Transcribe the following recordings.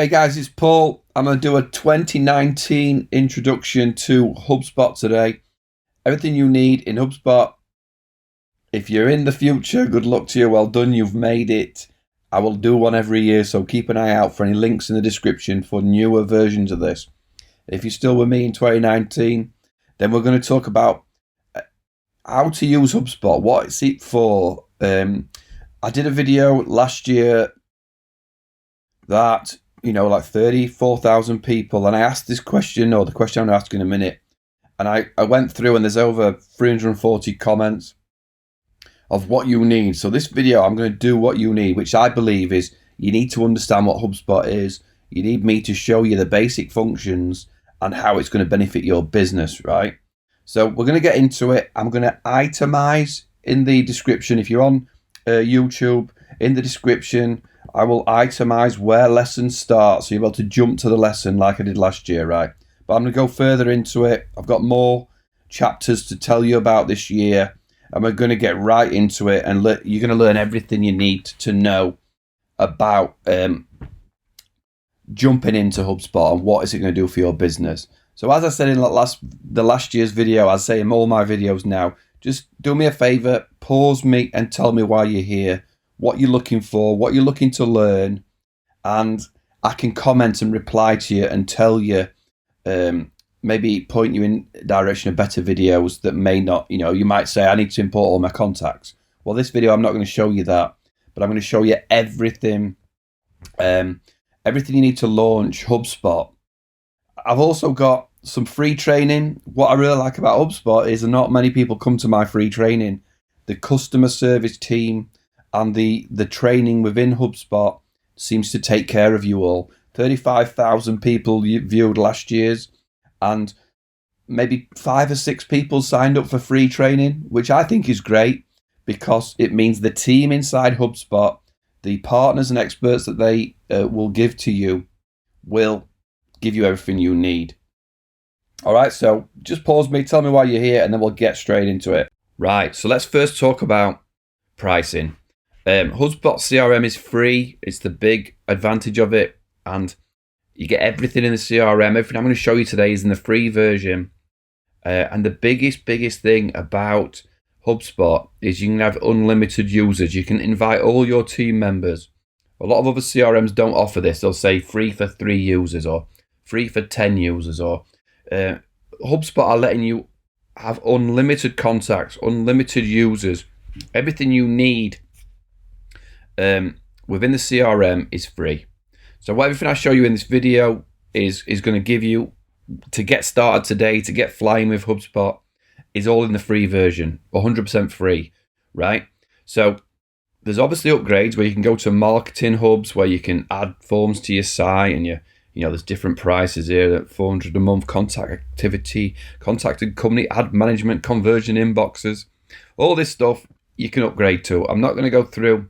Hey guys, it's Paul. I'm going to do a 2019 introduction to HubSpot today. Everything you need in HubSpot. If you're in the future, good luck to you. Well done, you've made it. I will do one every year, so keep an eye out for any links in the description for newer versions of this. If you're still with me in 2019, then we're going to talk about how to use HubSpot. What it's it for. I did a video last year that, like 34,000 people, and I asked this question, or the question I'm going to ask in a minute, and I went through, and there's over 340 comments of what you need. So this video, I'm going to do what you need, which I believe is you need to understand what HubSpot is. You need me to show you the basic functions and how it's going to benefit your business, right? So we're going to get into it. I'm going to itemize in the description. If you're on YouTube, in the description, I will itemize where lessons start, so you're able to jump to the lesson like I did last year, right? But I'm going to go further into it. I've got more chapters to tell you about this year, and we're going to get right into it, and you're going to learn everything you need to know about jumping into HubSpot and what is it going to do for your business. So as I said in the last year's video, I say in all my videos now, just do me a favor, pause me and tell me why you're here, what you're looking for, what you're looking to learn, and I can comment and reply to you and tell you, maybe point you in the direction of better videos that may not, you might say, I need to import all my contacts. Well, this video, I'm not going to show you that, but I'm going to show you everything, everything you need to launch HubSpot. I've also got some free training. What I really like about HubSpot is not many people come to my free training. The customer service team and the training within HubSpot seems to take care of you all. 35,000 people viewed last year's, and maybe 5 or 6 people signed up for free training, which I think is great because it means the team inside HubSpot, the partners and experts that they will give to you, will give you everything you need. All right, so just pause me, tell me why you're here, and then we'll get straight into it. Right, so let's first talk about pricing. HubSpot CRM is free. It's the big advantage of it, and you get everything in the CRM. Everything I'm going to show you today is in the free version. And the biggest thing about HubSpot is you can have unlimited users. You can invite all your team members. A lot of other CRMs don't offer this. They'll say free for 3 users or free for 10 users. Or HubSpot are letting you have unlimited contacts, unlimited users. Everything you need within the CRM is free. So everything I show you in this video is going to give you, to get started today, to get flying with HubSpot, is all in the free version, 100% free, right? So there's obviously upgrades where you can go to marketing hubs, where you can add forms to your site, and there's different prices here, at $400 a month, contact activity, contacted company, ad management, conversion inboxes, all this stuff you can upgrade to. I'm not going to go through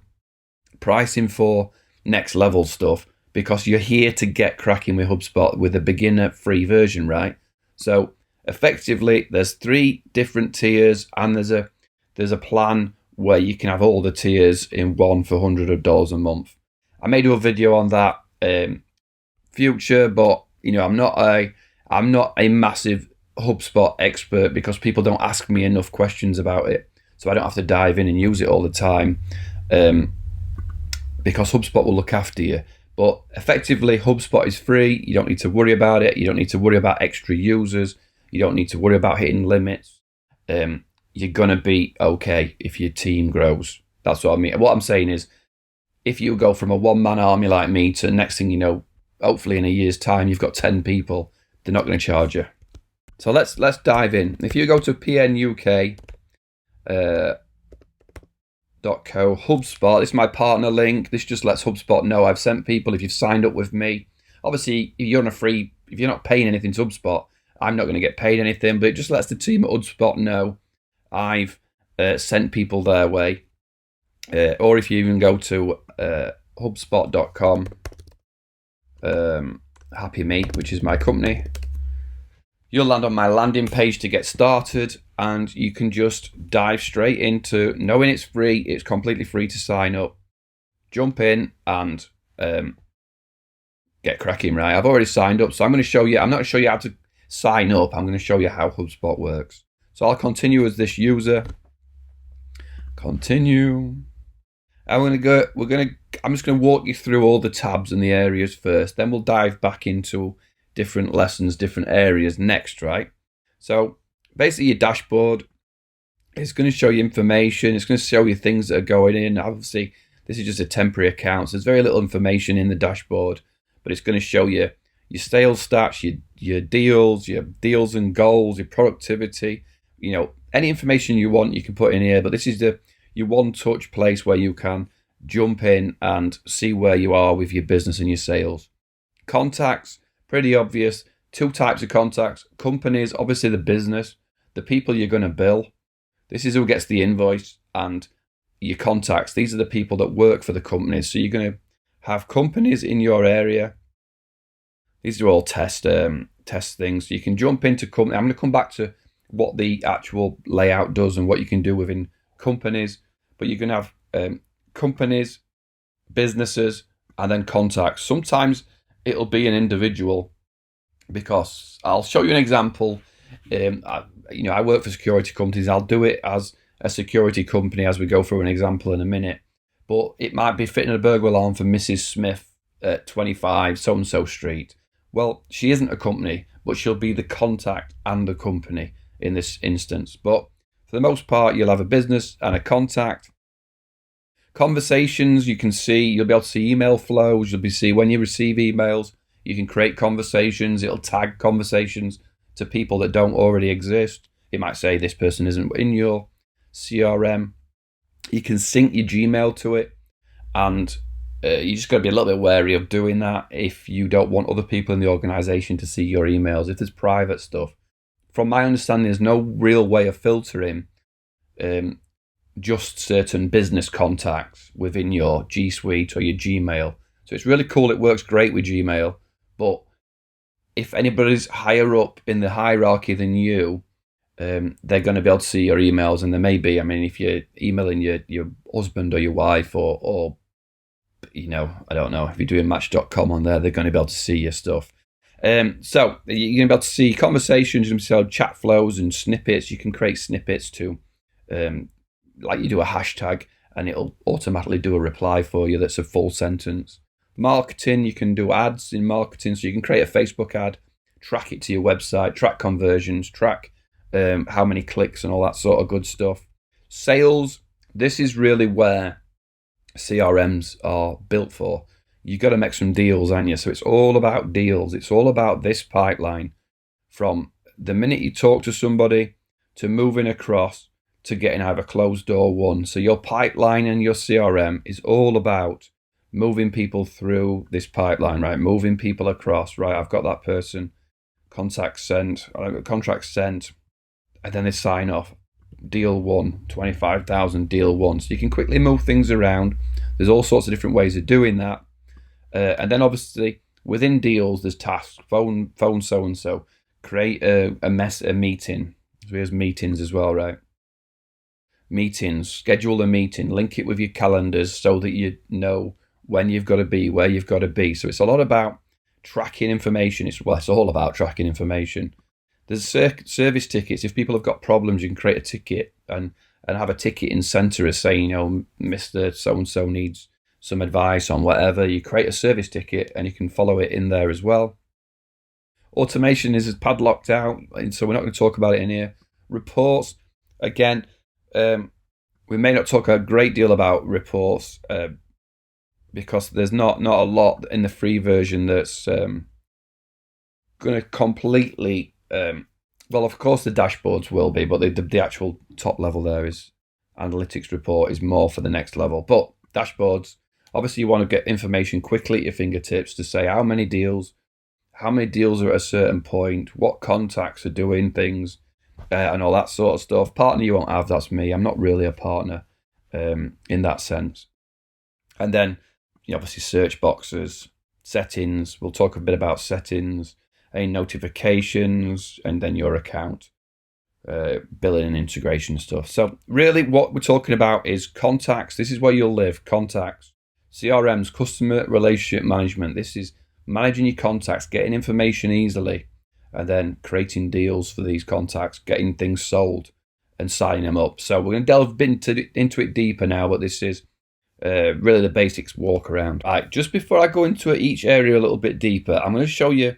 pricing for next level stuff, because you're here to get cracking with HubSpot with a beginner free version, right? So effectively, there's 3 different tiers, and there's a plan where you can have all the tiers in one for $100 a month. I may do a video on that future, but I'm not a massive HubSpot expert, because people don't ask me enough questions about it, so I don't have to dive in and use it all the time, because HubSpot will look after you. But effectively, HubSpot is free. You don't need to worry about it. You don't need to worry about extra users. You don't need to worry about hitting limits. You're going to be okay if your team grows. That's what I mean. What I'm saying is, if you go from a one-man army like me to next thing you know, hopefully in a year's time, you've got 10 people, they're not going to charge you. So let's dive in. If you go to PNUK, .co HubSpot, this is my partner link. This just lets HubSpot know I've sent people if you've signed up with me. Obviously, if you're not paying anything to HubSpot, I'm not going to get paid anything, but it just lets the team at HubSpot know I've sent people their way. Or if you even go to hubspot.com, Happy Me, which is my company, you'll land on my landing page to get started, and you can just dive straight into knowing it's free. It's completely free to sign up. Jump in and get cracking, right? I've already signed up, so I'm going to show you. I'm not going to show you how to sign up. I'm going to show you how HubSpot works. So I'll continue as this user. Continue. I'm just going to walk you through all the tabs and the areas first. Then we'll dive back into different lessons, different areas next, right? So basically your dashboard is going to show you information. It's going to show you things that are going in. Obviously, this is just a temporary account, so there's very little information in the dashboard, but it's going to show you your sales stats, your deals and goals, your productivity. Any information you want, you can put in here, but this is your one-touch place where you can jump in and see where you are with your business and your sales. Contacts, pretty obvious. 2 types of contacts. Companies, obviously the business, the people you're going to bill. This is who gets the invoice, and your contacts. These are the people that work for the companies. So you're going to have companies in your area. These are all test things. So you can jump into company. I'm going to come back to what the actual layout does and what you can do within companies. But you can have companies, businesses, and then contacts. Sometimes it'll be an individual, because I'll show you an example. I work for security companies. I'll do it as a security company as we go through an example in a minute. But it might be fitting a burglar alarm for Mrs. Smith at 25 so-and-so street. Well, she isn't a company, but she'll be the contact and the company in this instance. But for the most part, you'll have a business and a contact. Conversations, you'll be able to see email flows. You'll be see when you receive emails, you can create conversations. It'll tag conversations to people that don't already exist. It might say this person isn't in your CRM. You can sync your Gmail to it, and you just got to be a little bit wary of doing that if you don't want other people in the organization to see your emails. If there's private stuff, from my understanding, there's no real way of filtering just certain business contacts within your G Suite or your Gmail. So it's really cool. It works great with Gmail, but if anybody's higher up in the hierarchy than you, they're going to be able to see your emails. And there may be, if you're emailing your husband or your wife or I don't know, if you're doing Match.com on there, they're going to be able to see your stuff. So you're going to be able to see conversations, you're going to see chat flows and snippets. You can create snippets to, like you do a hashtag, and it'll automatically do a reply for you that's a full sentence. Marketing, you can do ads in marketing, so you can create a Facebook ad, track it to your website, track conversions, track how many clicks and all that sort of good stuff. Sales, this is really where CRMs are built for. You got to make some deals, aren't you? So it's all about deals. It's all about this pipeline from the minute you talk to somebody to moving across to getting either closed door won. So your pipeline and your CRM is all about moving people through this pipeline, right? Moving people across, right? I've got that person, contract sent, and then they sign off. Deal won, 25,000, deal won. So you can quickly move things around. There's all sorts of different ways of doing that. And then obviously within deals, there's tasks. Phone so-and-so. Create a meeting. So here's meetings as well, right? Meetings. Schedule a meeting. Link it with your calendars so that you know when you've got to be, where you've got to be. So it's a lot about tracking information. It's all about tracking information. There's service tickets. If people have got problems, you can create a ticket and have a ticket in center as saying, Mr. So-and-so needs some advice on whatever. You create a service ticket and you can follow it in there as well. Automation is padlocked out, so we're not going to talk about it in here. Reports, again, we may not talk a great deal about reports because there's not a lot in the free version that's going to completely... well, of course, the dashboards will be, but the actual top level there is analytics report is more for the next level. But dashboards, obviously, you want to get information quickly at your fingertips to say how many deals are at a certain point, what contacts are doing things, and all that sort of stuff. Partner you won't have, that's me. I'm not really a partner in that sense. And then, obviously, search boxes, settings. We'll talk a bit about settings, any notifications, and then your account, billing and integration stuff. So really what we're talking about is contacts. This is where you'll live, contacts. CRMs, customer relationship management. This is managing your contacts, getting information easily, and then creating deals for these contacts, getting things sold and signing them up. So we're going to delve into it deeper now, but this is really the basics Walkaround. All right, just before I go into each area a little bit deeper, I'm going to show you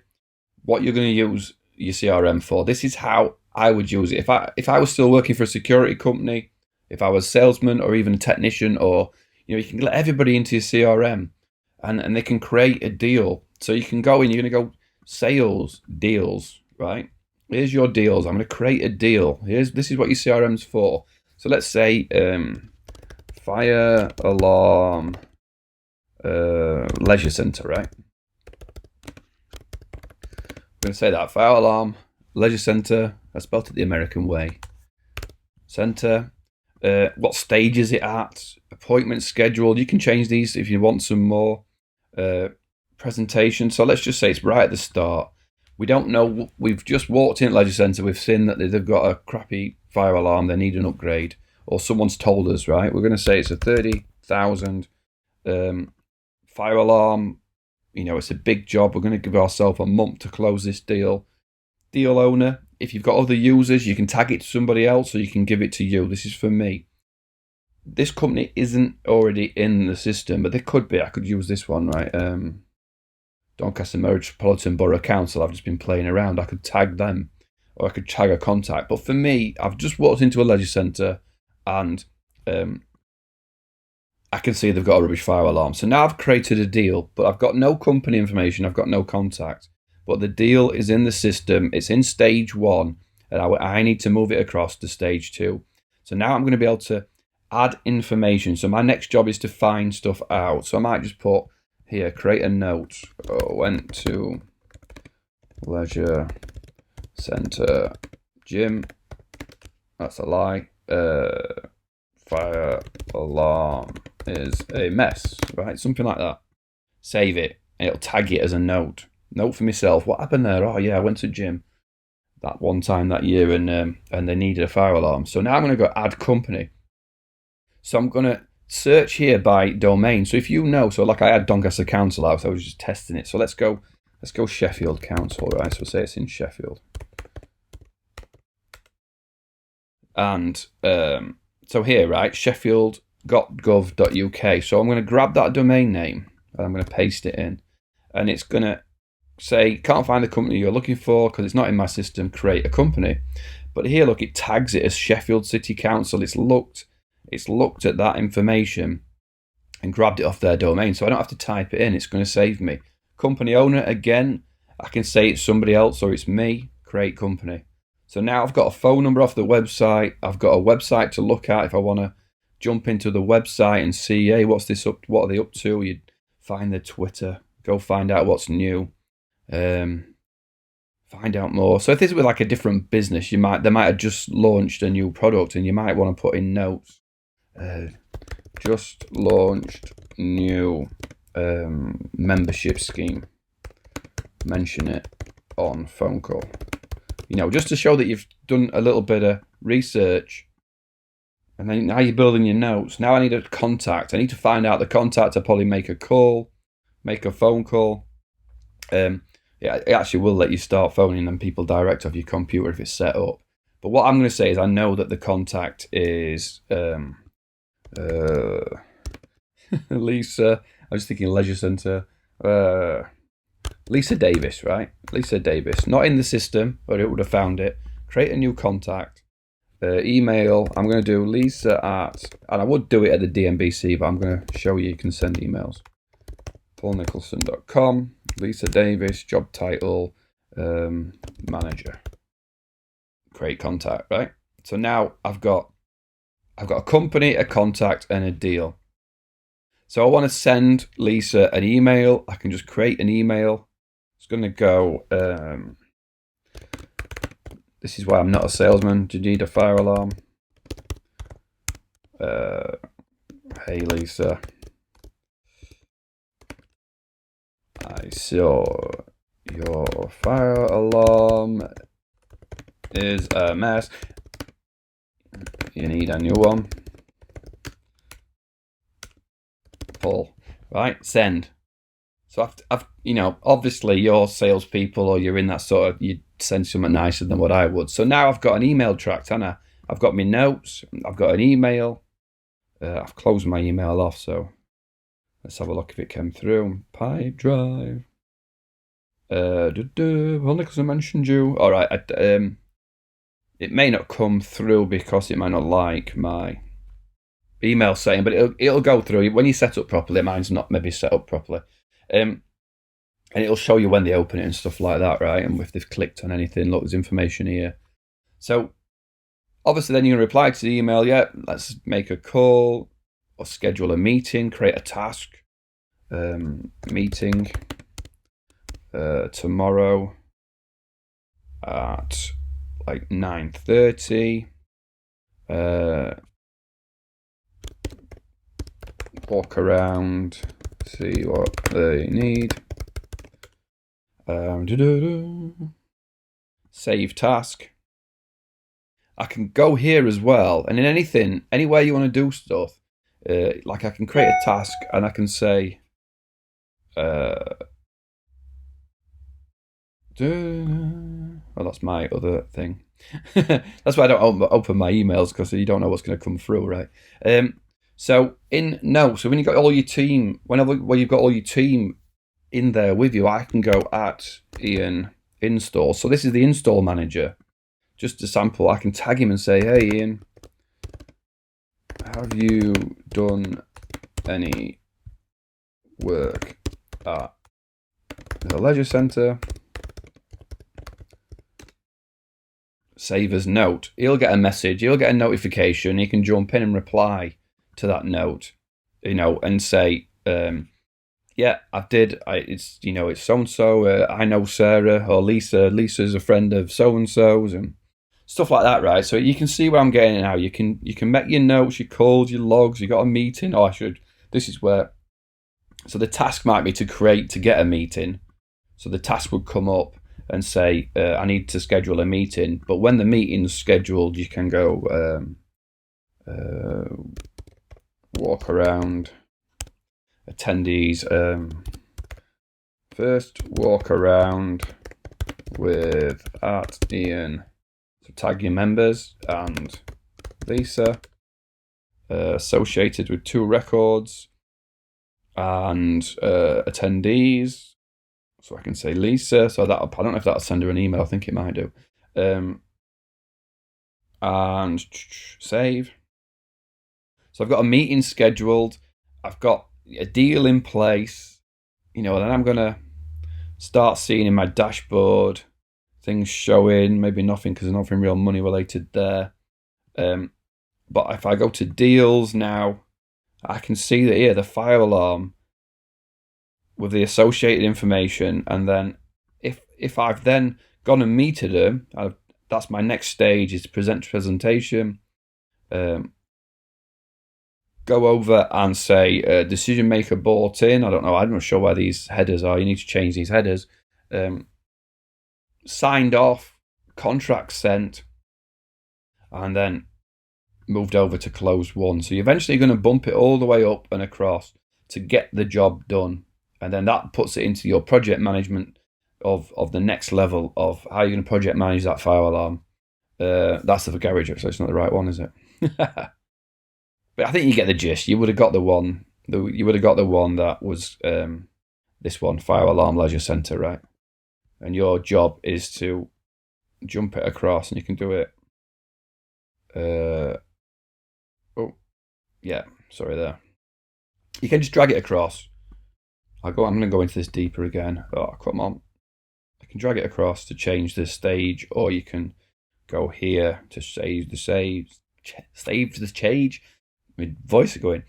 what you're going to use your CRM for. This is how I would use it. If I was still working for a security company, if I was a salesman or even a technician, or you can let everybody into your CRM and they can create a deal. So you can go in, you're going to go sales deals, right? Here's your deals. I'm going to create a deal. This is what your CRM's for. So let's say fire alarm leisure center, right? I'm going to say that fire alarm leisure center. I spelled it the American way. Center. What stage is it at? Appointment schedule. You can change these if you want some more. Presentation. So let's just say it's right at the start. We don't know. We've just walked in at leisure centre. We've seen that they've got a crappy fire alarm. They need an upgrade, or someone's told us. Right. We're going to say it's a 30,000 fire alarm. It's a big job. We're going to give ourselves a month to close this deal. Deal owner. If you've got other users, you can tag it to somebody else, or you can give it to you. This is for me. This company isn't already in the system, but they could be. I could use this one, right? Doncaster Metropolitan Borough Council. I've just been playing around. I could tag them, or I could tag a contact. But for me, I've just walked into a leisure centre, and I can see they've got a rubbish fire alarm. So now I've created a deal, but I've got no company information. I've got no contact. But the deal is in the system. It's in stage 1, and I need to move it across to stage 2. So now I'm going to be able to add information. So my next job is to find stuff out. So I might just put here, create a note. Went to leisure centre gym. That's a lie. Fire alarm is a mess, right? Something like that. Save it, and it'll tag it as a note. Note for myself. What happened there? Oh yeah, I went to gym that one time that year, and they needed a fire alarm. So now I'm going to go add company. So I'm going to search here by domain. So if so like I had Doncaster Council House, I was just testing it. So let's go Sheffield Council, right? So say it's in Sheffield. And so here, right, sheffield.gov.uk. So I'm going to grab that domain name and I'm going to paste it in. And it's going to say, can't find the company you're looking for because it's not in my system, create a company. But here, look, it tags it as Sheffield City Council. It's looked at that information and grabbed it off their domain. So I don't have to type it in. It's going to save me. Company owner, again, I can say it's somebody else or it's me, create company. So now I've got a phone number off the website. I've got a website to look at if I want to jump into the website and see, hey, what's this up? What are they up to? You find their Twitter, go find out what's new, find out more. So if this was like a different business, they might have just launched a new product, and you might want to put in notes. Just launched new membership scheme. Mention it on phone call. Just to show that you've done a little bit of research. And then now you're building your notes. Now I need a contact. I need to find out the contact. I probably make a phone call. It actually will let you start phoning them people direct off your computer if it's set up. But what I'm going to say is I know that the contact is Lisa. I was thinking leisure centre. Lisa Davis, right? Lisa Davis. Not in the system, but it would have found it. Create a new contact. Email. I'm going to do Lisa and I would do it at the DMBC, but I'm going to show you can send emails. PaulNicholson.com. Lisa Davis. Job title. Manager. Create contact, right? So now I've got a company, a contact, and a deal. So I want to send Lisa an email. I can just create an email. It's going to go, this is why I'm not a salesman. Do you need a fire alarm? Hey Lisa, I saw your fire alarm is a mess. You need a new one. Paul. Right, send. So I've obviously you're salespeople or you're in that sort of, you send something nicer than what I would. So now I've got an email tracked, and I've got my notes. I've got an email. I've closed my email off, so let's have a look if it came through. Pipe drive. Only because I mentioned you. All right. It may not come through because it might not like my email setting, but it'll go through when you set up properly. Mine's not maybe set up properly, and it'll show you when they open it and stuff like that, right? And if they've clicked on anything, look, there's information here. So obviously, then you can reply to the email. Yeah, let's make a call or schedule a meeting, create a task. Meeting tomorrow at like 9:30. Walk around, see what they need. Save task. I can go here as well, and in anywhere you want to do stuff, like I can create a task and I can say, well, that's my other thing. That's why I don't open my emails, because you don't know what's going to come through, right? So when you've got all your team, when you've got all your team in there with you, I can go at Ian install. So this is the install manager. Just to sample, I can tag him and say, hey Ian, have you done any work at the leisure centre? Save as note. He'll get a message, he'll get a notification, he can jump in and reply to that note, and say, yeah, it's so-and-so, I know Sarah or Lisa's a friend of so-and-so's, and stuff like that, right? So you can see where I'm getting now. You can make your notes, your calls, your logs, you got a meeting, this is where, so the task might be to get a meeting. So the task would come up and say, I need to schedule a meeting. But when the meeting's scheduled, you can go walk around attendees. First walk around with Ian. So tag your members and Lisa, associated with 2 records, and attendees. So I can say Lisa. So that, I don't know if that'll send her an email. I think it might do. And save. So I've got a meeting scheduled. I've got a deal in place. Then I'm gonna start seeing in my dashboard things showing. Maybe nothing, because there's nothing real money related there. But if I go to deals now, I can see that here the fire alarm with the associated information, and then if I've then gone and meted them, that's my next stage, is to present presentation. Go over and say decision maker bought in. I don't know. I'm not sure where these headers are. You need to change these headers. Signed off, contract sent, and then moved over to closed won. So you're eventually going to bump it all the way up and across to get the job done. And then that puts it into your project management of the next level of how you're going to project manage that fire alarm. That's the garage, so it's not the right one, is it? But I think you get the gist. You would have got the one. You would have got the one that was this one, fire alarm leisure centre, right? And your job is to jump it across, and you can do it. Sorry there. You can just drag it across. I'm going to go into this deeper again. Oh, come on. I can drag it across to change the stage, or you can go here to save the change. My voice is going.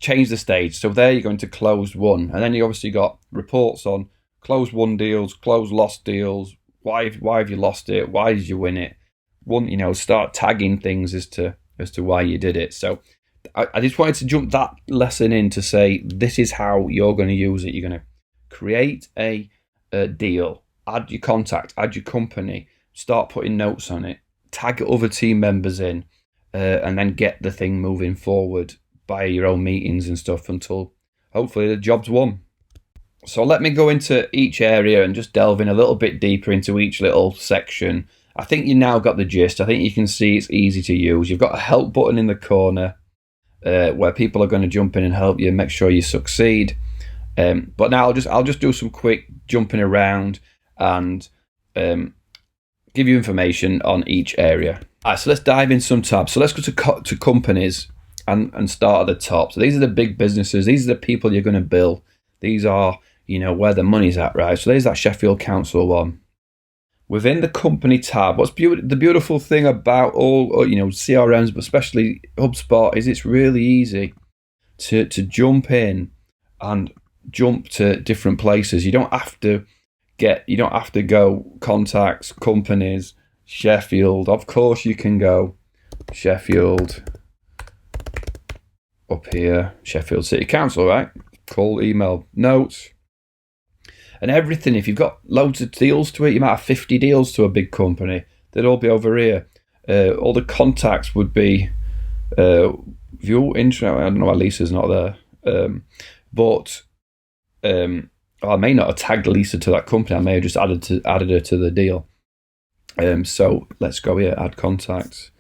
Change the stage. So there you're going to closed won, and then you obviously got reports on closed won deals, closed lost deals. Why have you lost it? Why did you win it? Start tagging things as to why you did it. So I just wanted to jump that lesson in to say this is how you're going to use it. You're going to create a deal, add your contact, add your company, start putting notes on it, tag other team members in, and then get the thing moving forward by your own meetings and stuff until hopefully the job's won. So let me go into each area and just delve in a little bit deeper into each little section. I think you now got the gist. I think you can see it's easy to use. You've got a help button in the corner where people are going to jump in and help you make sure you succeed. But now I'll just do some quick jumping around and give you information on each area. All right, so let's dive in some tabs. So let's go to companies and start at the top. So these are the big businesses. These are the people you're going to bill. These are, where the money's at, right? So there's that Sheffield Council one. Within the company tab, the beautiful thing about all, CRMs, but especially HubSpot, is it's really easy to jump in and jump to different places. You don't have to go contacts, companies, Sheffield. Of course you can go Sheffield up here, Sheffield City Council, right? Call, email, notes, and everything. If you've got loads of deals to it, you might have 50 deals to a big company. They'd all be over here. All the contacts would be view intro. I don't know why Lisa's not there, but I may not have tagged Lisa to that company. I may have just added her to the deal. So let's go here. Add contacts,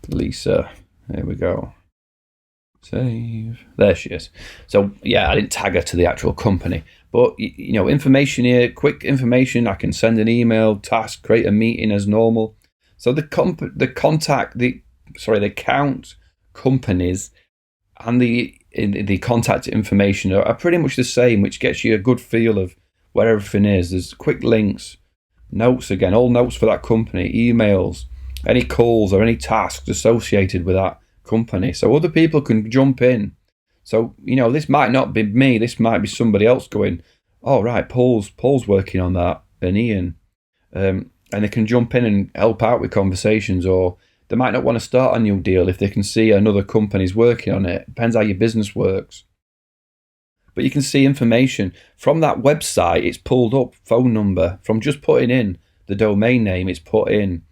Lisa. There we go. Save. There she is. So yeah, I didn't tag her to the actual company, but information here, quick information. I can send an email, task, create a meeting as normal. So the account, companies, and the contact information are pretty much the same, which gets you a good feel of where everything is. There's quick links, notes again, all notes for that company, emails, any calls or any tasks associated with that company, so other people can jump in. So this might not be me, this might be somebody else going, oh right, Paul's working on that, and Ian, and they can jump in and help out with conversations, or they might not want to start a new deal if they can see another company's working on it. Depends how your business works. But you can see information from that website. It's pulled up phone number from just putting in the domain name. It's put in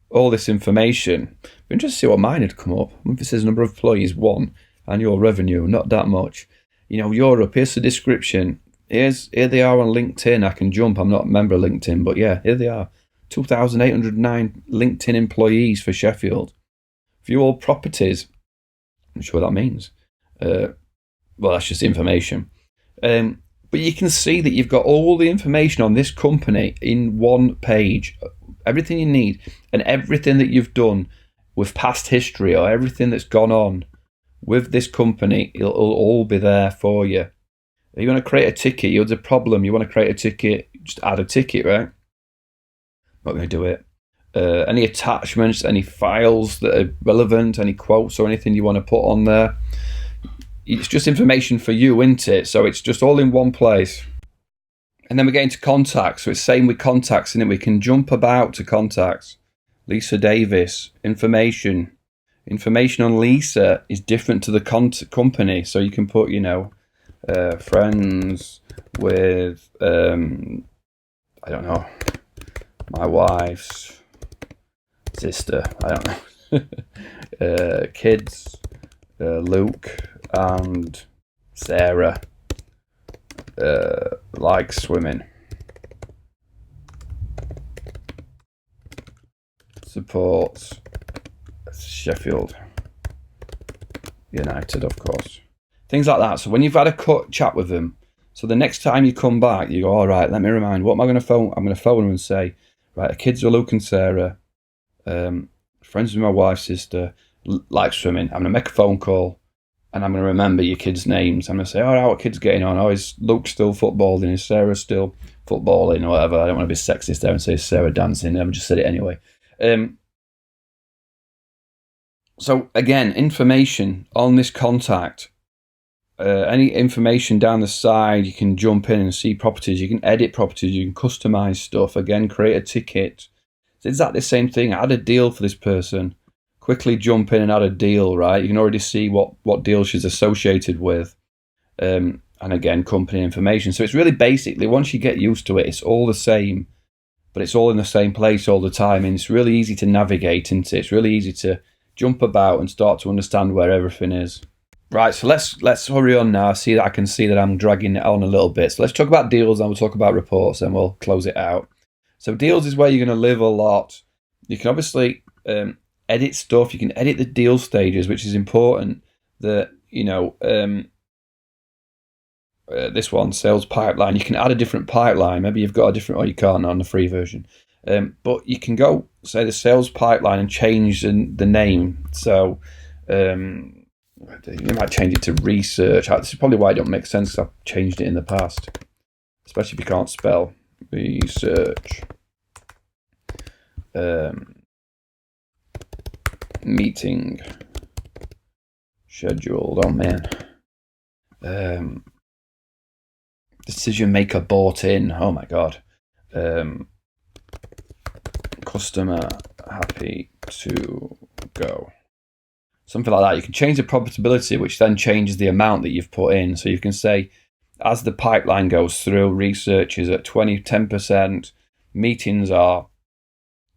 all this information. But just see what mine had come up. If it says number of employees 1, annual revenue not that much. Europe. Here's the description. Here they are on LinkedIn. I can jump. I'm not a member of LinkedIn, but yeah, here they are. 2,809 LinkedIn employees for Sheffield. View all properties. I'm not sure what that means. Well, that's just information. But you can see that you've got all the information on this company in one page. Everything you need, and everything that you've done with past history, or everything that's gone on with this company, it'll all be there for you. If you want to create a ticket, you have a problem, you want to create a ticket, just add a ticket, right? Not going to do it. Any attachments, any files that are relevant, any quotes or anything you want to put on there. It's just information for you, isn't it? So it's just all in one place. And then we get into contacts. So it's same with contacts, and then we can jump about to contacts. Lisa Davis, information. Information on Lisa is different to the company. So you can put, friends with, I don't know, my wife's sister. I don't know. Kids, Luke and Sarah. Like swimming. Supports Sheffield United, of course. Things like that. So when you've had a chat with them, so the next time you come back, you go, all right, let me remind, what am I going to phone? I'm going to phone them and say, right, the kids are Luke and Sarah, friends with my wife's sister, like swimming. I'm going to make a phone call. And I'm going to remember your kids' names. I'm going to say, all right, what kid's getting on? Oh, is Luke still footballing? Is Sarah still footballing or whatever? I don't want to be sexist there and say Sarah dancing. I've just said it anyway. So again, information on this contact. Any information down the side, you can jump in and see properties. You can edit properties. You can customize stuff. Again, create a ticket. It's exactly the same thing. Add a deal for this person. Quickly jump in and add a deal, right? You can already see what deal she's associated with. And again, company information. So it's really basically, once you get used to it, it's all the same, but it's all in the same place all the time. And it's really easy to navigate into. It's really easy to jump about and start to understand where everything is. Right, so let's hurry on now. I can see that I'm dragging it on a little bit. So let's talk about deals, and we'll talk about reports, and we'll close it out. So deals is where you're going to live a lot. You can obviously edit stuff. You can edit the deal stages, which is important. That this one, sales pipeline. You can add a different pipeline. Maybe you've got a different, or you can't on the free version. But you can go say the sales pipeline and change the name. So you might change it to research. This is probably why it don't make sense. I've changed it in the past, especially if you can't spell research. Meeting scheduled. Oh man. Decision maker bought in. Oh my god. Customer happy to go. Something like that. You can change the profitability, which then changes the amount that you've put in. So you can say, as the pipeline goes through, research is at 10%, meetings are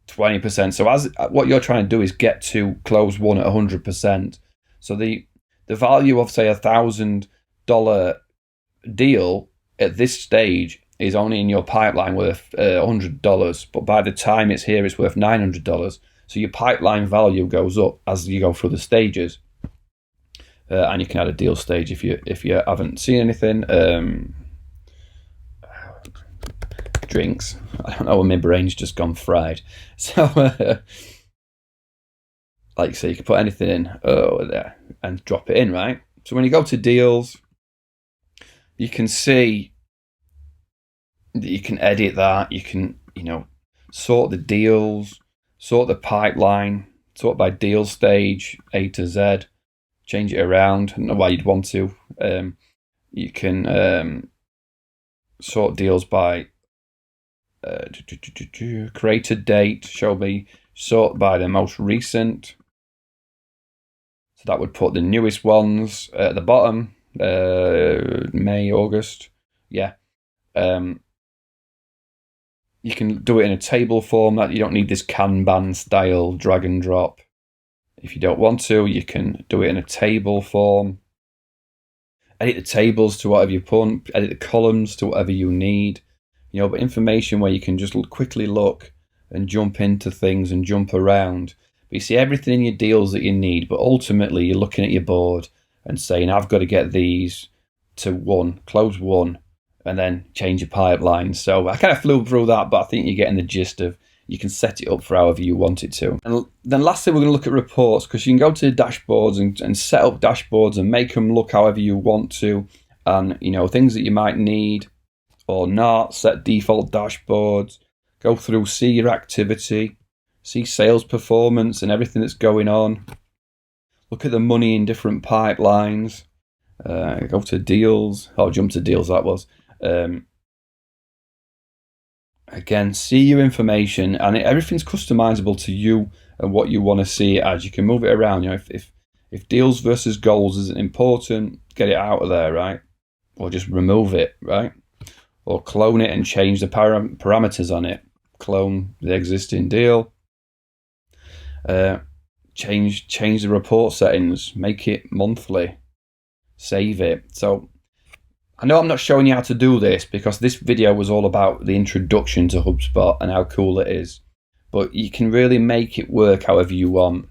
20%. So as what you're trying to do is get to close one at 100%. So the value of, say, $1,000 deal at this stage is only in your pipeline worth $100, but by the time it's here, it's worth $900. So your pipeline value goes up as you go through the stages, and you can add a deal stage if you haven't seen anything. Drinks. I don't know. My brain's just gone fried. So, like you say, you can put anything in there and drop it in, right? So when you go to deals, you can see that you can edit that. You can, sort the deals, sort the pipeline, sort by deal stage, A to Z, change it around. I don't know why you'd want to. You can sort deals by created date, sort by the most recent. So that would put the newest ones at the bottom, May, August. Yeah. You can do it in a table form. That you don't need this Kanban style drag and drop. If you don't want to, you can do it in a table form. Edit the tables to whatever you want. Edit the columns to whatever you need. But information where you can just quickly look and jump into things and jump around. But you see everything in your deals that you need, but ultimately you're looking at your board and saying, I've got to get these to close one, and then change your pipeline. So I kind of flew through that, but I think you're getting the gist of you can set it up for however you want it to. And then lastly, we're going to look at reports, because you can go to the dashboards and set up dashboards and make them look however you want to. And, things that you might need or not, set default dashboards, go through, see your activity, see sales performance and everything that's going on. Look at the money in different pipelines. Go to deals. Jump to deals, that was. Again, see your information, and everything's customizable to you and what you want to see it as. You can move it around. If deals versus goals isn't important, get it out of there, right? Or just remove it, right? Or clone it and change the parameters on it. Clone the existing deal. Change the report settings. Make it monthly. Save it. So I know I'm not showing you how to do this, because this video was all about the introduction to HubSpot and how cool it is. But you can really make it work however you want.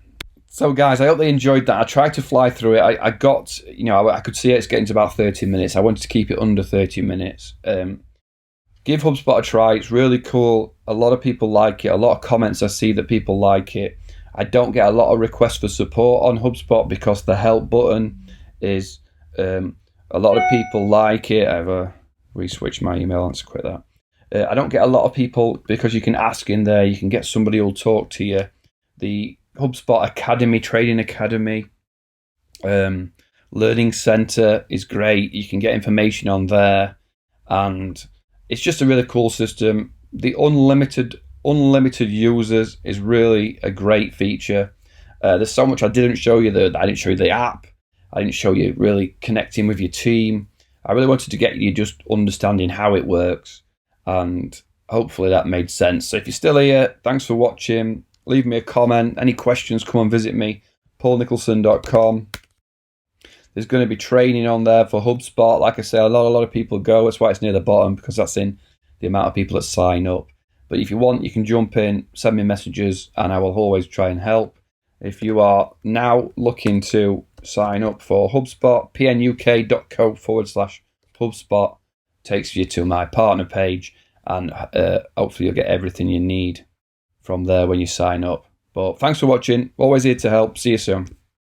So guys, I hope they enjoyed that. I tried to fly through it. I got, I could see it's getting to about 30 minutes. I wanted to keep it under 30 minutes. Give HubSpot a try. It's really cool. A lot of people like it. A lot of comments I see that people like it. I don't get a lot of requests for support on HubSpot because the help button is, a lot of people like it. I've re-switched my email. Let's quit that. I don't get a lot of people because you can ask in there. You can get somebody who'll talk to you. The HubSpot Academy, Trading Academy, Learning Center is great. You can get information on there, and it's just a really cool system. The unlimited users is really a great feature. There's so much I didn't show you. I didn't show you the app. I didn't show you really connecting with your team. I really wanted to get you just understanding how it works, and hopefully that made sense. So if you're still here, thanks for watching. Leave me a comment. Any questions, come and visit me, paulnicholson.com. There's going to be training on there for HubSpot. Like I say, a lot of people go. That's why it's near the bottom, because that's in the amount of people that sign up. But if you want, you can jump in, send me messages, and I will always try and help. If you are now looking to sign up for HubSpot, pnuk.co/HubSpot takes you to my partner page, and hopefully you'll get everything you need from there when you sign up. But thanks for watching. Always here to help. See you soon.